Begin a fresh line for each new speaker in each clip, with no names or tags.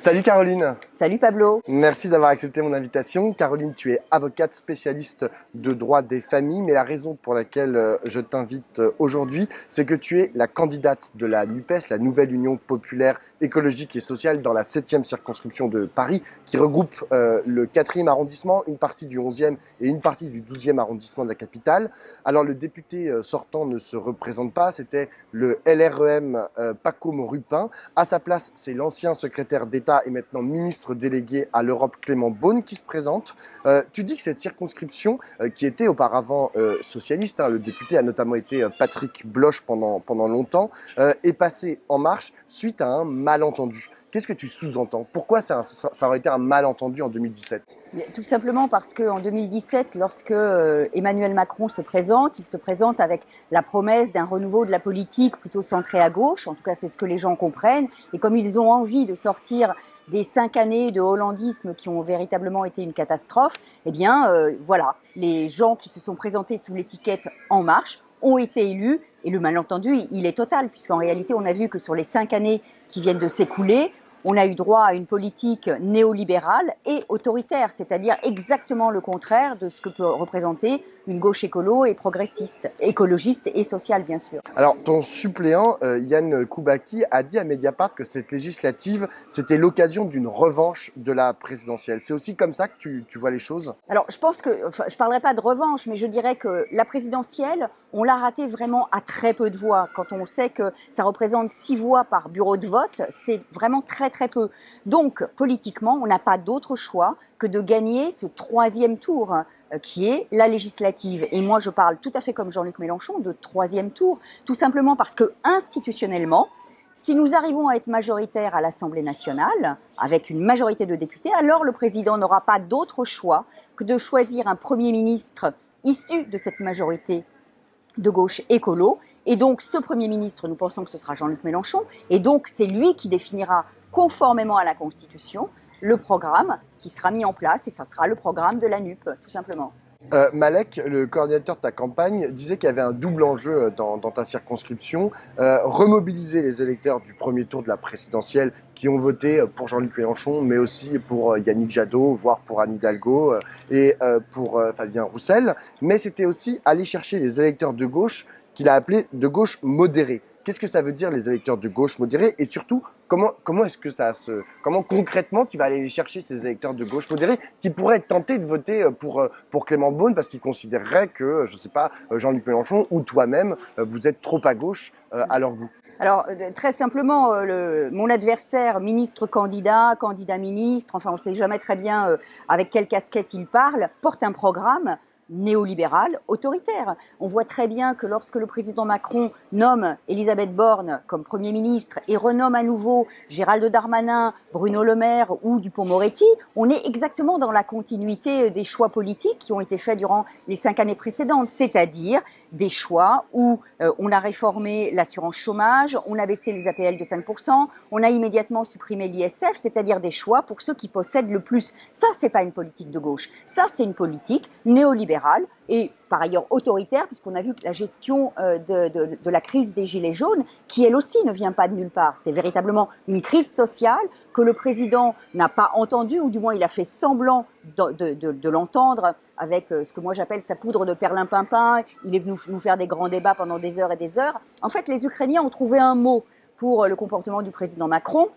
Salut Caroline.
Salut Pablo.
Merci d'avoir accepté mon invitation. Caroline, tu es avocate spécialiste de droit des familles, mais la raison pour laquelle je t'invite aujourd'hui, c'est que tu es la candidate de la NUPES, la Nouvelle Union Populaire Écologique et Sociale, dans la 7e circonscription de Paris, qui regroupe le 4e arrondissement, une partie du 11e et une partie du 12e arrondissement de la capitale. Alors le député sortant ne se représente pas, c'était le LREM Paco Morupin. À sa place, c'est l'ancien secrétaire d'État et maintenant ministre délégué à l'Europe Clément Beaune qui se présente. Tu dis que cette circonscription, qui était auparavant socialiste, le député a notamment été Patrick Bloch pendant longtemps, est passée en marche suite à un malentendu. Qu'est-ce que tu sous-entends? Pourquoi ça aurait été un malentendu en 2017?
Tout simplement parce qu'en 2017, lorsque Emmanuel Macron se présente, il se présente avec la promesse d'un renouveau de la politique plutôt centrée à gauche. En tout cas, c'est ce que les gens comprennent. Et comme ils ont envie de sortir des 5 années de hollandisme qui ont véritablement été une catastrophe, eh bien, voilà, les gens qui se sont présentés sous l'étiquette En Marche ont été élus. Et le malentendu, il est total, puisqu'en réalité, on a vu que sur les 5 années qui viennent de s'écouler, on a eu droit à une politique néolibérale et autoritaire, c'est-à-dire exactement le contraire de ce que peut représenter une gauche écolo et progressiste, écologiste et sociale, bien sûr.
Alors, ton suppléant, Yann Koubaki, a dit à Mediapart que cette législative, c'était l'occasion d'une revanche de la présidentielle. C'est aussi comme ça que tu vois les choses?
Alors, je pense que, enfin, je ne parlerai pas de revanche, mais je dirais que la présidentielle, on l'a ratée vraiment à très peu de voix. Quand on sait que ça représente 6 voix par bureau de vote, c'est vraiment très très peu. Donc, politiquement, on n'a pas d'autre choix que de gagner ce 3e tour, qui est la législative. Et moi, je parle tout à fait comme Jean-Luc Mélenchon de 3e tour, tout simplement parce que institutionnellement, si nous arrivons à être majoritaires à l'Assemblée nationale, avec une majorité de députés, alors le président n'aura pas d'autre choix que de choisir un Premier ministre issu de cette majorité de gauche écolo. Et donc, ce Premier ministre, nous pensons que ce sera Jean-Luc Mélenchon. Et donc, c'est lui qui définira, conformément à la Constitution, le programme qui sera mis en place. Et ça sera le programme de la NUP, tout simplement.
Malek, le coordinateur de ta campagne, disait qu'il y avait un double enjeu dans ta circonscription. Remobiliser les électeurs du premier tour de la présidentielle qui ont voté pour Jean-Luc Mélenchon, mais aussi pour Yannick Jadot, voire pour Anne Hidalgo et pour Fabien Roussel. Mais c'était aussi aller chercher les électeurs de gauche qu'il a appelés de gauche modérée. Qu'est-ce que ça veut dire, les électeurs de gauche modérés? Et surtout, comment est-ce que comment concrètement tu vas aller les chercher, ces électeurs de gauche modérés qui pourraient être tentés de voter pour Clément Beaune parce qu'ils considéreraient que, je ne sais pas, Jean-Luc Mélenchon ou toi-même, vous êtes trop à gauche à leur goût?
Alors, très simplement, mon adversaire, ministre-candidat, candidat-ministre, enfin, on ne sait jamais très bien avec quelle casquette il parle, porte un programme néolibéral, autoritaire. On voit très bien que lorsque le président Macron nomme Elisabeth Borne comme Premier ministre et renomme à nouveau Gérald Darmanin, Bruno Le Maire ou Dupond-Moretti, on est exactement dans la continuité des choix politiques qui ont été faits durant les 5 années précédentes, c'est-à-dire des choix où on a réformé l'assurance chômage, on a baissé les APL de 5%, on a immédiatement supprimé l'ISF, c'est-à-dire des choix pour ceux qui possèdent le plus. Ça, c'est pas une politique de gauche. Ça, c'est une politique néolibérale et par ailleurs autoritaire, puisqu'on a vu que la gestion de la crise des Gilets jaunes, qui elle aussi ne vient pas de nulle part, c'est véritablement une crise sociale que le président n'a pas entendue, ou du moins il a fait semblant de l'entendre avec ce que moi j'appelle sa poudre de perlimpinpin. Il est venu nous faire des grands débats pendant des heures et des heures. En fait, les Ukrainiens ont trouvé un mot pour le comportement du président Macron.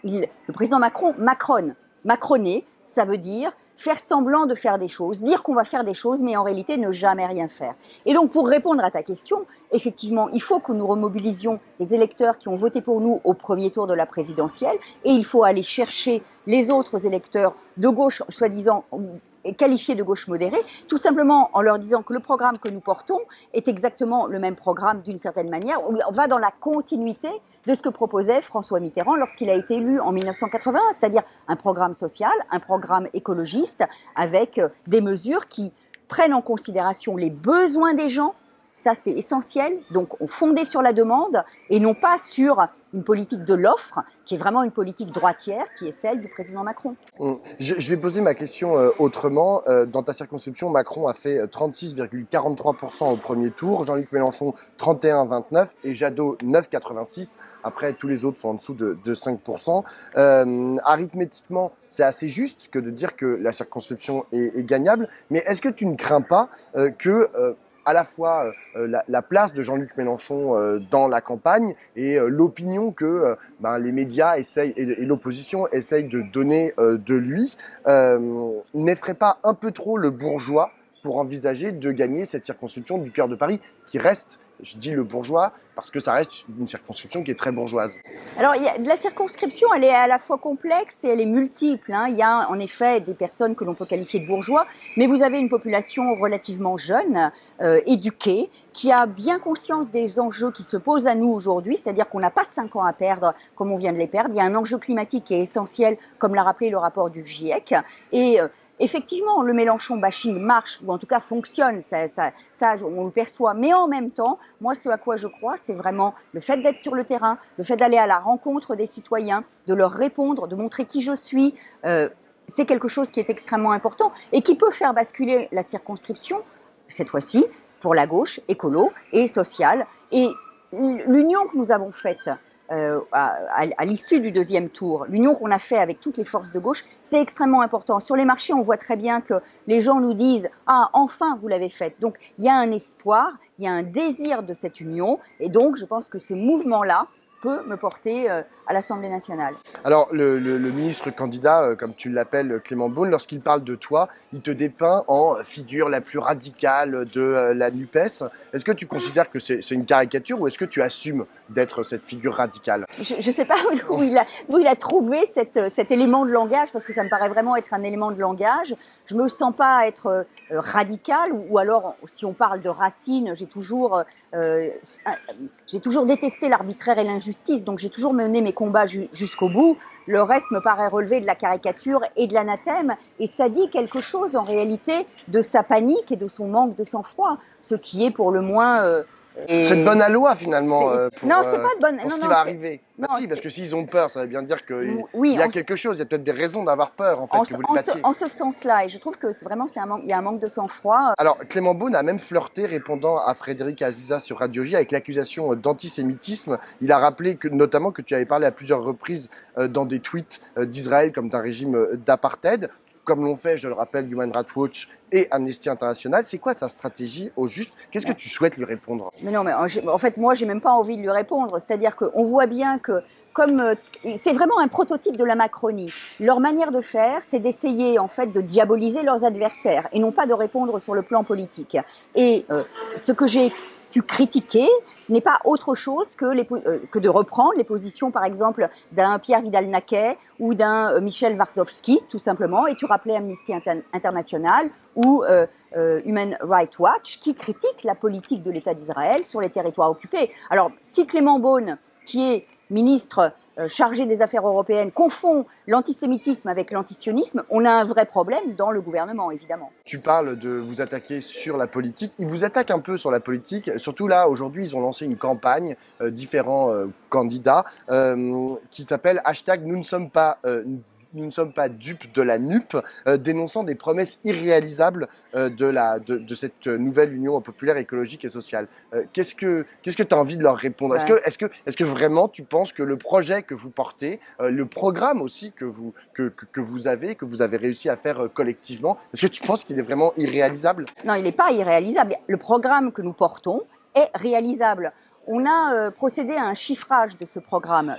Le président Macron macronne. Macronner, ça veut dire faire semblant de faire des choses, dire qu'on va faire des choses, mais en réalité ne jamais rien faire. Et donc, pour répondre à ta question, effectivement, il faut que nous remobilisions les électeurs qui ont voté pour nous au premier tour de la présidentielle, et il faut aller chercher les autres électeurs de gauche, soi-disant qualifiés de gauche modérée, tout simplement en leur disant que le programme que nous portons est exactement le même programme d'une certaine manière. On va dans la continuité de ce que proposait François Mitterrand lorsqu'il a été élu en 1981, c'est-à-dire un programme social, un programme écologiste avec des mesures qui prennent en considération les besoins des gens Ça, c'est essentiel. Donc, on fondait sur la demande et non pas sur une politique de l'offre, qui est vraiment une politique droitière, qui est celle du président Macron.
Je vais poser ma question autrement. Dans ta circonscription, Macron a fait 36,43% au premier tour, Jean-Luc Mélenchon 31,29% et Jadot 9,86%. Après, tous les autres sont en dessous de 5%. Arithmétiquement, c'est assez juste que de dire que la circonscription est gagnable, mais est-ce que tu ne crains pas que à la fois la place de Jean-Luc Mélenchon dans la campagne et l'opinion que les médias essayent et l'opposition essayent de donner de lui, n'effraie pas un peu trop le bourgeois pour envisager de gagner cette circonscription du cœur de Paris qui reste, je dis le bourgeois, parce que ça reste une circonscription qui est très bourgeoise.
Alors, la circonscription, elle est à la fois complexe et elle est multiple. Il y a en effet des personnes que l'on peut qualifier de bourgeois, mais vous avez une population relativement jeune, éduquée, qui a bien conscience des enjeux qui se posent à nous aujourd'hui, c'est-à-dire qu'on n'a pas 5 ans à perdre comme on vient de les perdre. Il y a un enjeu climatique qui est essentiel, comme l'a rappelé le rapport du GIEC. Et effectivement, le Mélenchon bashing marche, ou en tout cas fonctionne, ça on le perçoit. Mais en même temps, moi, ce à quoi je crois, c'est vraiment le fait d'être sur le terrain, le fait d'aller à la rencontre des citoyens, de leur répondre, de montrer qui je suis. C'est quelque chose qui est extrêmement important et qui peut faire basculer la circonscription, cette fois-ci, pour la gauche, écolo et sociale. Et l'union que nous avons faite à l'issue du deuxième tour, l'union qu'on a fait avec toutes les forces de gauche, c'est extrêmement important. Sur les marchés, on voit très bien que les gens nous disent « Ah, enfin, vous l'avez faite ». Donc, il y a un espoir, il y a un désir de cette union. Et donc, je pense que ce mouvement-là peut me porter à l'Assemblée nationale.
Alors, le ministre candidat, comme tu l'appelles, Clément Beaune, lorsqu'il parle de toi, il te dépeint en figure la plus radicale de la NUPES. Est-ce que tu considères que c'est une caricature ou est-ce que tu assumes d'être cette figure radicale?
Je ne sais pas d'où il a trouvé cet élément de langage, parce que ça me paraît vraiment être un élément de langage. Je ne me sens pas être radicale, ou alors, si on parle de racines, j'ai toujours détesté l'arbitraire et l'injustice, donc j'ai toujours mené mes combats jusqu'au bout. Le reste me paraît relever de la caricature et de l'anathème, et ça dit quelque chose en réalité de sa panique et de son manque de sang-froid, ce qui est pour le moins...
C'est de bonne loi finalement pour,
non, c'est pas de bonne.
pour ce
non,
qui va arriver.
Non,
si, parce que s'ils ont peur, ça veut bien dire qu'il
oui,
y a quelque chose, il y a peut-être des raisons d'avoir peur en fait, que vous les battiez.
En ce sens-là, et je trouve que vraiment il y a un manque de sang-froid.
Alors Clément Beaune a même flirté répondant à Frédéric Aziza sur Radio J avec l'accusation d'antisémitisme. Il a rappelé que, notamment que tu avais parlé à plusieurs reprises dans des tweets d'Israël comme d'un régime d'apartheid, comme l'ont fait, je le rappelle, Human Rights Watch et Amnesty International. C'est quoi sa stratégie au juste? Qu'est-ce que tu souhaites lui répondre?
Mais non, mais en fait, moi, j'ai même pas envie de lui répondre. C'est-à-dire qu'on voit bien que, comme c'est vraiment un prototype de la Macronie. Leur manière de faire, c'est d'essayer en fait de diaboliser leurs adversaires et non pas de répondre sur le plan politique. Et ce que j'ai pu critiquer n'est pas autre chose que de reprendre les positions, par exemple, d'un Pierre Vidal-Naquet ou d'un Michel Varzowski, tout simplement. Et tu rappelais Amnesty International ou Human Rights Watch, qui critiquent la politique de l'État d'Israël sur les territoires occupés. Alors, si Clément Beaune, qui est ministre chargé des affaires européennes, confond l'antisémitisme avec l'antisionisme, on a un vrai problème dans le gouvernement, évidemment.
Tu parles de vous attaquer sur la politique. Ils vous attaquent un peu sur la politique. Surtout là, aujourd'hui, ils ont lancé une campagne, différents candidats, qui s'appelle hashtag Nous ne sommes pas dupes de la NUP, dénonçant des promesses irréalisables de cette nouvelle union populaire, écologique et sociale. Qu'est-ce que tu as envie de leur répondre?
Ouais.
Est-ce que vraiment tu penses que le projet que vous portez, le programme aussi que vous avez réussi à faire collectivement, est-ce que tu penses qu'il est vraiment irréalisable?
Non, il n'est pas irréalisable. Le programme que nous portons est réalisable. On a procédé à un chiffrage de ce programme.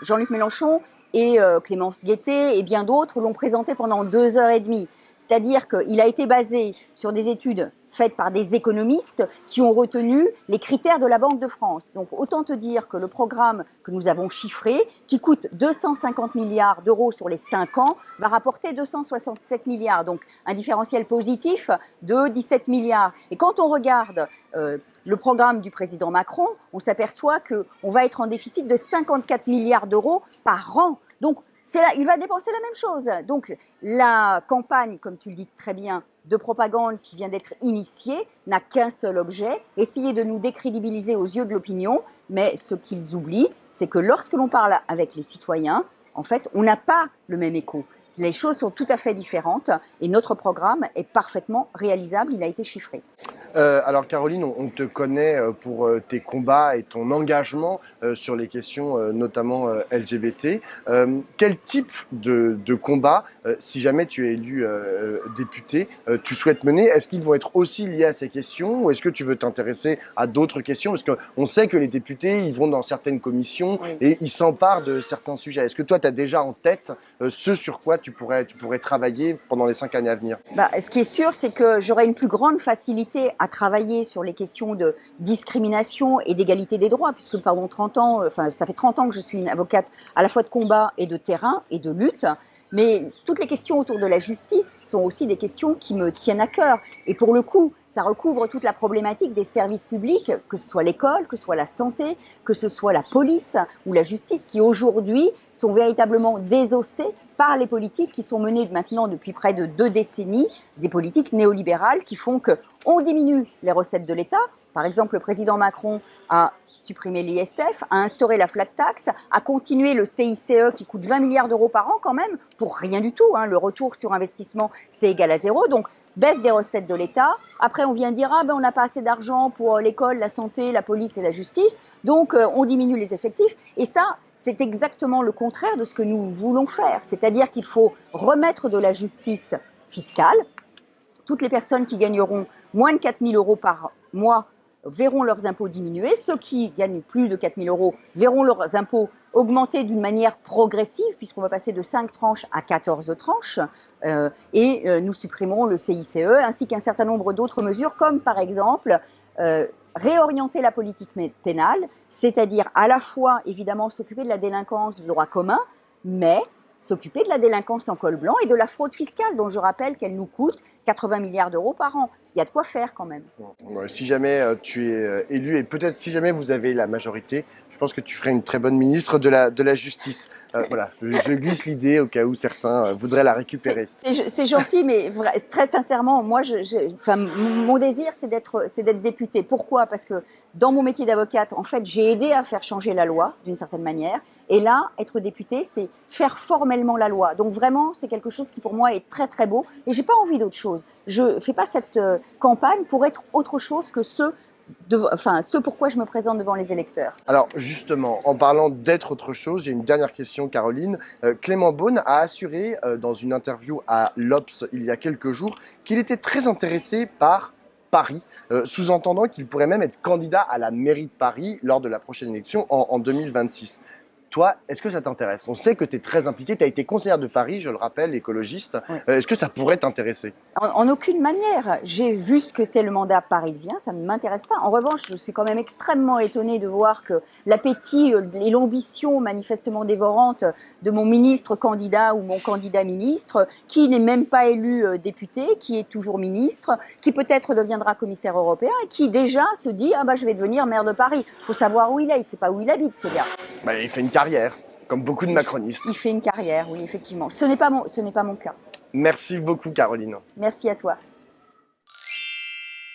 Jean-Luc Mélenchon et Clémence Guettet et bien d'autres l'ont présenté pendant 2 heures et demie. C'est-à-dire qu'il a été basé sur des études faites par des économistes qui ont retenu les critères de la Banque de France. Donc autant te dire que le programme que nous avons chiffré, qui coûte 250 milliards d'euros sur les 5 ans, va rapporter 267 milliards. Donc un différentiel positif de 17 milliards. Et quand on regarde le programme du président Macron, on s'aperçoit qu'on va être en déficit de 54 milliards d'euros par an. Donc, il va dépenser la même chose. Donc, la campagne, comme tu le dis très bien, de propagande qui vient d'être initié n'a qu'un seul objet, essayer de nous décrédibiliser aux yeux de l'opinion, mais ce qu'ils oublient, c'est que lorsque l'on parle avec les citoyens, en fait, on n'a pas le même écho. Les choses sont tout à fait différentes et notre programme est parfaitement réalisable, il a été chiffré.
Alors Caroline, on te connaît pour tes combats et ton engagement sur les questions notamment LGBT. Quel type de combat, si jamais tu es élu député, tu souhaites mener? Est-ce qu'ils vont être aussi liés à ces questions ou est-ce que tu veux t'intéresser à d'autres questions? Parce qu'on sait que les députés, ils vont dans certaines commissions et ils s'emparent de certains sujets. Est-ce que toi, tu as déjà en tête ce sur quoi tu pourrais travailler pendant les 5 années à venir?
Ce qui est sûr, c'est que j'aurai une plus grande facilité à travailler sur les questions de discrimination et d'égalité des droits, puisque pendant 30 ans, ça fait 30 ans que je suis une avocate à la fois de combat et de terrain et de lutte. Mais toutes les questions autour de la justice sont aussi des questions qui me tiennent à cœur. Et pour le coup, ça recouvre toute la problématique des services publics, que ce soit l'école, que ce soit la santé, que ce soit la police ou la justice, qui aujourd'hui sont véritablement désossés par les politiques qui sont menées maintenant depuis près de 2 décennies, des politiques néolibérales qui font qu'on diminue les recettes de l'État. Par exemple, le président Macron a supprimé l'ISF, a instauré la flat tax, a continué le CICE qui coûte 20 milliards d'euros par an quand même, pour rien du tout. Le retour sur investissement, c'est égal à 0. Donc, baisse des recettes de l'État. Après, on vient dire, on n'a pas assez d'argent pour l'école, la santé, la police et la justice. Donc, on diminue les effectifs. Et ça, c'est exactement le contraire de ce que nous voulons faire. C'est-à-dire qu'il faut remettre de la justice fiscale. Toutes les personnes qui gagneront moins de 4 000 euros par mois verront leurs impôts diminuer. Ceux qui gagnent plus de 4 000 euros verront leurs impôts augmenter d'une manière progressive, puisqu'on va passer de 5 tranches à 14 tranches. Nous supprimerons le CICE, ainsi qu'un certain nombre d'autres mesures, comme par exemple réorienter la politique pénale, c'est-à-dire à la fois, évidemment, s'occuper de la délinquance de droit commun, mais s'occuper de la délinquance en col blanc et de la fraude fiscale, dont je rappelle qu'elle nous coûte 80 milliards d'euros par an. Il y a de quoi faire quand même.
Si jamais tu es élu et peut-être si jamais vous avez la majorité, je pense que tu ferais une très bonne ministre de la Justice. Voilà, je glisse l'idée au cas où certains voudraient la récupérer.
C'est gentil, mais très sincèrement, moi, mon désir, c'est d'être députée. Pourquoi? Parce que dans mon métier d'avocate, en fait, j'ai aidé à faire changer la loi d'une certaine manière. Et là, être députée, c'est faire formellement la loi. Donc vraiment, c'est quelque chose qui pour moi est très très beau. Et j'ai pas envie d'autre chose. Je fais pas cette campagne pour être autre chose que ce pourquoi je me présente devant les électeurs.
Alors justement, en parlant d'être autre chose, j'ai une dernière question, Caroline. Clément Beaune a assuré dans une interview à l'Obs il y a quelques jours qu'il était très intéressé par Paris, sous-entendant qu'il pourrait même être candidat à la mairie de Paris lors de la prochaine élection en 2026. Toi, est-ce que ça t'intéresse? On sait que tu es très impliquée, tu as été conseillère de Paris, je le rappelle, écologiste. Oui. Est-ce que ça pourrait t'intéresser?
En aucune manière. J'ai vu ce qu'était le mandat parisien, ça ne m'intéresse pas. En revanche, je suis quand même extrêmement étonnée de voir que l'appétit et l'ambition manifestement dévorante de mon ministre candidat ou mon candidat ministre, qui n'est même pas élu député, qui est toujours ministre, qui peut-être deviendra commissaire européen et qui déjà se dit « Ah je vais devenir maire de Paris ». Il faut savoir où il est, il ne sait pas où il habite ce gars.
Il fait une carrière, comme beaucoup de macronistes.
Il fait une carrière, oui, effectivement. Ce n'est pas mon cas.
Merci beaucoup, Caroline.
Merci à toi.